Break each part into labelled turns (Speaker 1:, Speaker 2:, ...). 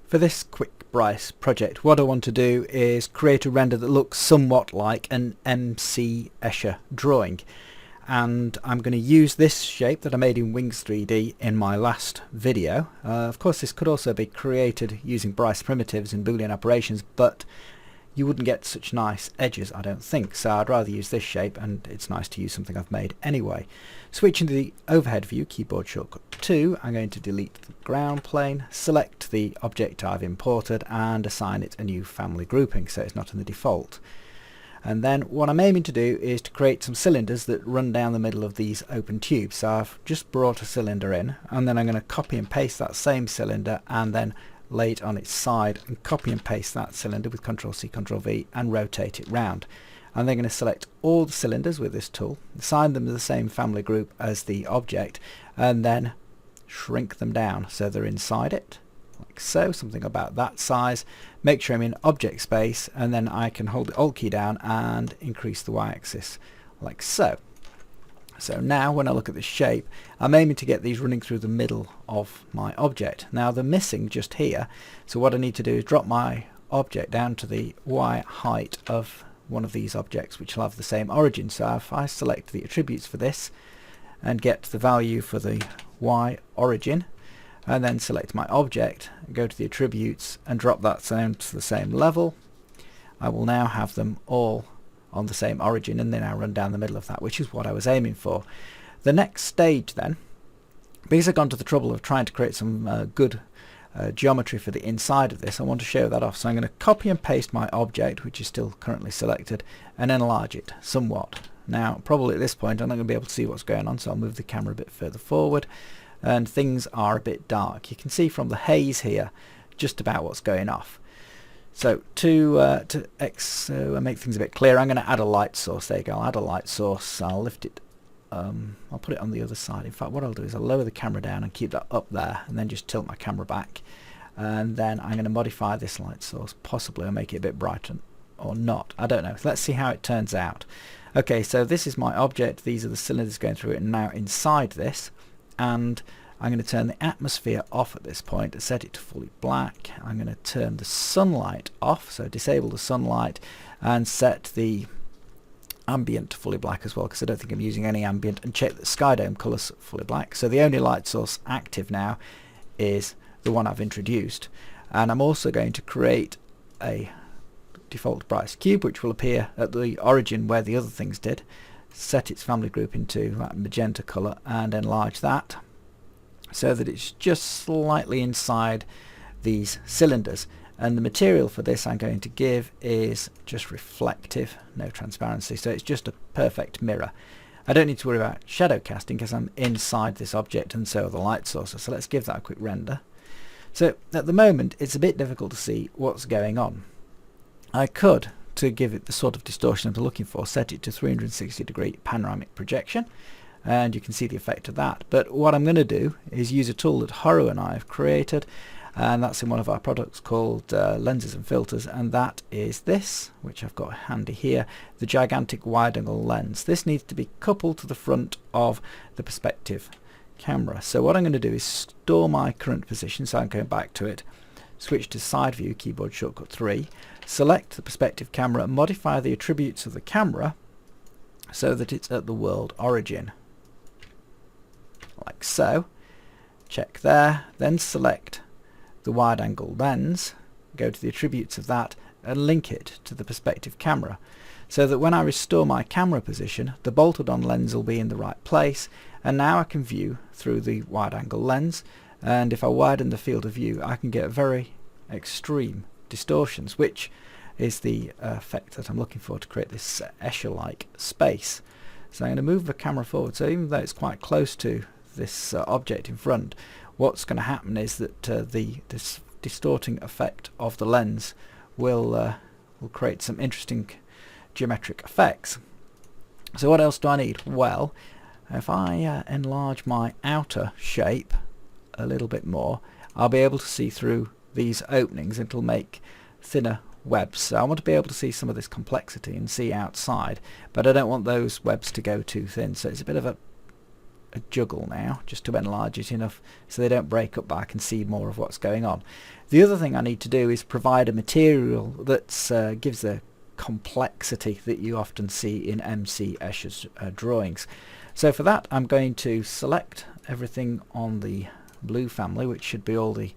Speaker 1: For this quick Bryce project, what I want to do is create a render that looks somewhat like an M C Escher drawing, and I'm going to use this shape that I made in Wings 3D in my last video. Of course this could also be created using Bryce primitives and Boolean operations, but you wouldn't get such nice edges, I don't think, so I'd rather use this shape, and it's nice to use something I've made anyway. Switching to the overhead view, keyboard shortcut 2, I'm going to delete the ground plane, select the object I've imported and assign it a new family grouping so it's not in the default. And then what I'm aiming to do is to create some cylinders that run down the middle of these open tubes. So I've just brought a cylinder in, and then I'm going to copy and paste that same cylinder and then lay it on its side and copy and paste that cylinder with Ctrl+C, Ctrl+V and rotate it round. I'm then going to select all the cylinders with this tool, assign them to the same family group as the object, and then shrink them down so they're inside it, like so, something about that size. Make sure I'm in object space, and then I can hold the Alt key down and increase the y-axis like so. So now when I look at this shape, I'm aiming to get these running through the middle of my object. Now they're missing just here, so what I need to do is drop my object down to the y height of one of these objects, which will have the same origin. So if I select the attributes for this and get the value for the y origin, and then select my object, go to the attributes and drop that down to the same level, I will now have them all on the same origin, and then I run down the middle of that, which is what I was aiming for. The next stage then, because I've gone to the trouble of trying to create some good geometry for the inside of this, I want to show that off. So I'm going to copy and paste my object, which is still currently selected, and enlarge it somewhat. Now probably at this point I'm not going to be able to see what's going on, so I'll move the camera a bit further forward, and things are a bit dark. You can see from the haze here just about what's going off. So to make things a bit clearer, I'm going to add a light source. There you go, I'll add a light source. I'll lift it, I'll put it on the other side. In fact, what I'll do is I'll lower the camera down and keep that up there, and then just tilt my camera back, and then I'm going to modify this light source. Possibly I'll make it a bit brighter or not, I don't know. So let's see how it turns out. Okay, so this is my object, these are the cylinders going through it, and now inside this, and I'm going to turn the atmosphere off at this point and set it to fully black. I'm going to turn the sunlight off, so disable the sunlight, and set the ambient to fully black as well, because I don't think I'm using any ambient, and check that sky dome colours fully black. So the only light source active now is the one I've introduced, and I'm also going to create a default Bryce cube which will appear at the origin where the other things did, set its family group into that magenta colour and enlarge that so that it's just slightly inside these cylinders. And the material for this I'm going to give is just reflective, no transparency, so it's just a perfect mirror. I don't need to worry about shadow casting because I'm inside this object, and so are the light sources. So let's give that a quick render. So at the moment it's a bit difficult to see what's going on. I could, to give it the sort of distortion I'm looking for, set it to 360-degree panoramic projection, and you can see the effect of that. But what I'm going to do is use a tool that Haru and I have created, and that's in one of our products called Lenses and Filters, and that is this, which I've got handy here, the gigantic wide-angle lens. This needs to be coupled to the front of the perspective camera. So what I'm going to do is store my current position, so I'm going back to it, switch to side view, keyboard shortcut 3, select the perspective camera, modify the attributes of the camera so that it's at the world origin, like so. Check there, then select the wide angle lens, go to the attributes of that and link it to the perspective camera, so that when I restore my camera position the bolted on lens will be in the right place, and now I can view through the wide angle lens, and if I widen the field of view I can get very extreme distortions, which is the effect that I'm looking for to create this Escher-like space. So I'm going to move the camera forward, so even though it's quite close to this object in front, what's going to happen is that this distorting effect of the lens will create some interesting geometric effects. So what else do I need? Well, if I enlarge my outer shape a little bit more, I'll be able to see through these openings. It'll make thinner webs, so I want to be able to see some of this complexity and see outside, but I don't want those webs to go too thin, so it's a bit of a a juggle now, just to enlarge it enough so they don't break up, but I can see more of what's going on. The other thing I need to do is provide a material that gives the complexity that you often see in M C Escher's drawings. So for that I'm going to select everything on the blue family, which should be all the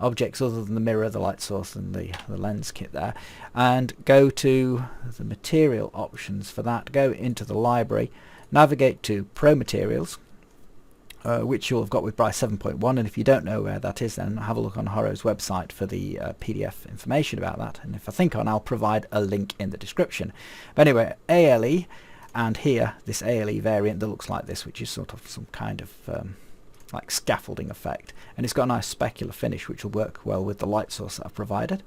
Speaker 1: objects other than the mirror, the light source and the lens kit there, and go to the material options. For that, go into the library, navigate to Pro Materials, which you'll have got with Bryce 7.1, and if you don't know where that is, then have a look on Horo's website for the PDF information about that, and if I think on, I'll provide a link in the description. But anyway, ALE, and here this ALE variant that looks like this, which is sort of some kind of like scaffolding effect, and it's got a nice specular finish which will work well with the light source that I've provided.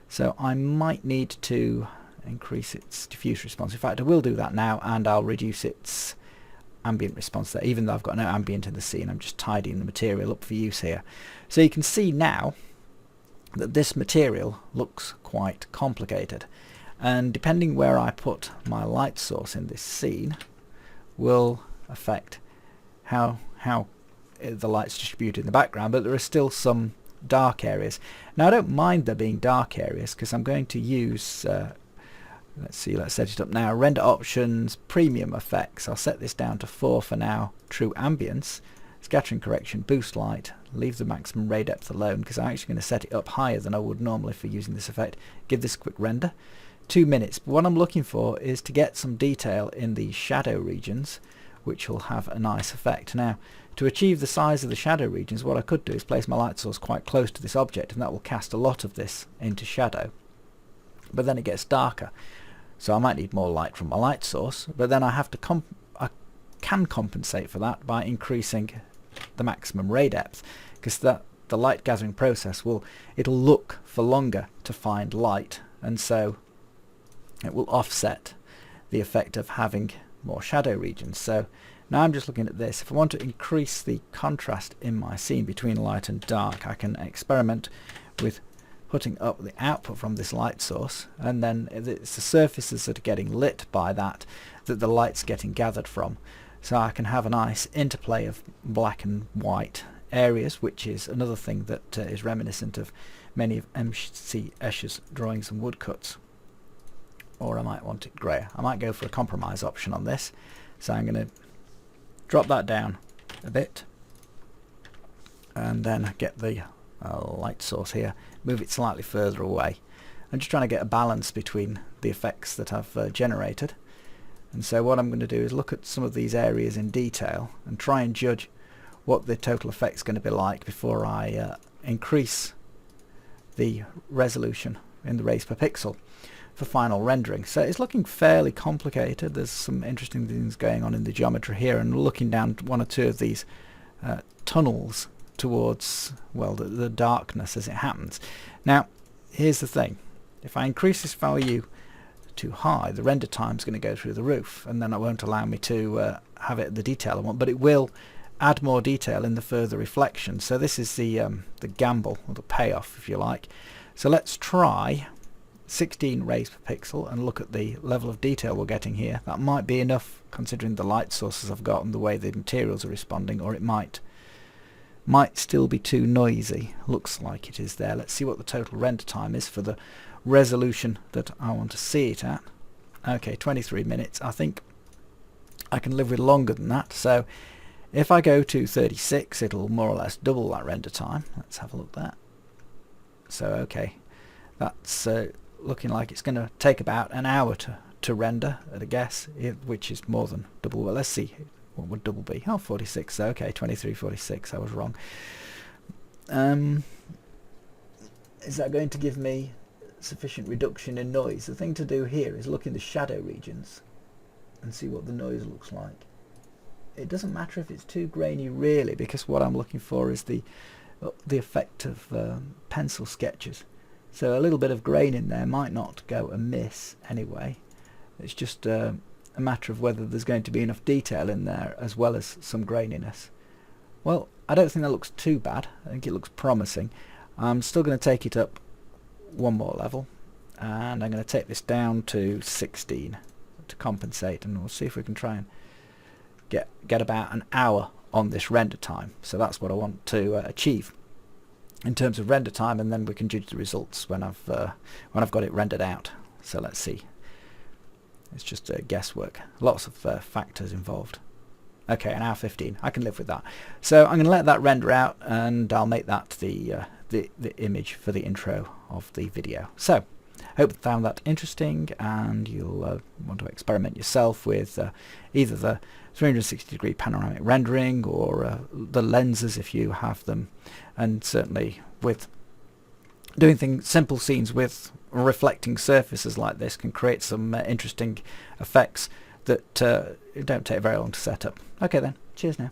Speaker 1: So I might need to increase its diffuse response. In fact, I will do that now, and I'll reduce its ambient response there, even though I've got no ambient in the scene. I'm just tidying the material up for use here. So you can see now that this material looks quite complicated, and depending where I put my light source in this scene will affect how the light's distributed in the background, but there are still some dark areas. Now I don't mind there being dark areas because I'm going to use let's set it up now. Render options, premium effects. I'll set this down to 4 for now. True ambience, scattering correction, boost light. Leave the maximum ray depth alone because I'm actually going to set it up higher than I would normally for using this effect. Give this a quick render. 2 minutes. But what I'm looking for is to get some detail in the shadow regions, which will have a nice effect. Now, to achieve the size of the shadow regions, what I could do is place my light source quite close to this object, and that will cast a lot of this into shadow. But then it gets darker. So I might need more light from my light source, but then I can compensate for that by increasing the maximum ray depth, because the light gathering process it'll look for longer to find light, and so it will offset the effect of having more shadow regions. So now I'm just looking at this. If I want to increase the contrast in my scene between light and dark, I can experiment with putting up the output from this light source, and then it's the surfaces that are getting lit by that the light's getting gathered from. So I can have a nice interplay of black and white areas, which is another thing that is reminiscent of many of M C Escher's drawings and woodcuts. Or I might want it grey. I might go for a compromise option on this. So I'm going to drop that down a bit, and then get the light source here, move it slightly further away. I'm just trying to get a balance between the effects that I've generated. And so what I'm going to do is look at some of these areas in detail and try and judge what the total effect's going to be like before I increase the resolution in the rays per pixel for final rendering. So it's looking fairly complicated. There's some interesting things going on in the geometry here, and looking down one or two of these tunnels towards, well, the darkness as it happens. Now here's the thing, if I increase this value too high, the render time is going to go through the roof, and then it won't allow me to have it the detail I want, but it will add more detail in the further reflection. So this is the gamble, or the payoff if you like. So let's try 16 rays per pixel and look at the level of detail we're getting here. That might be enough considering the light sources I've got and the way the materials are responding, or it might still be too noisy. Looks like it is there. Let's see what the total render time is for the resolution that I want to see it at. Okay, 23 minutes. I think I can live with longer than that. So if I go to 36, it'll more or less double that render time. Let's have a look at that. So okay, that's looking like it's going to take about an hour to render at a guess, which is more than double. Well, let's see, what would double be? Oh, 46. So okay, 23:46. I was wrong. Is that going to give me sufficient reduction in noise? The thing to do here is look in the shadow regions and see what the noise looks like. It doesn't matter if it's too grainy really, because what I'm looking for is the effect of pencil sketches. So a little bit of grain in there might not go amiss anyway. It's just a matter of whether there's going to be enough detail in there as well as some graininess. Well, I don't think that looks too bad. I think it looks promising. I'm still going to take it up one more level, and I'm going to take this down to 16 to compensate, and we'll see if we can try and get about an hour on this render time. So that's what I want to achieve in terms of render time, and then we can judge the results when I've got it rendered out. So let's see. It's just guesswork. Lots of factors involved. Okay, an hour 15. I can live with that. So I'm going to let that render out, and I'll make that the image for the intro of the video. So hope you found that interesting, and you'll want to experiment yourself with either the 360-degree panoramic rendering or the lenses if you have them, and certainly with doing simple scenes with reflecting surfaces like this can create some interesting effects that don't take very long to set up. Okay then, cheers now.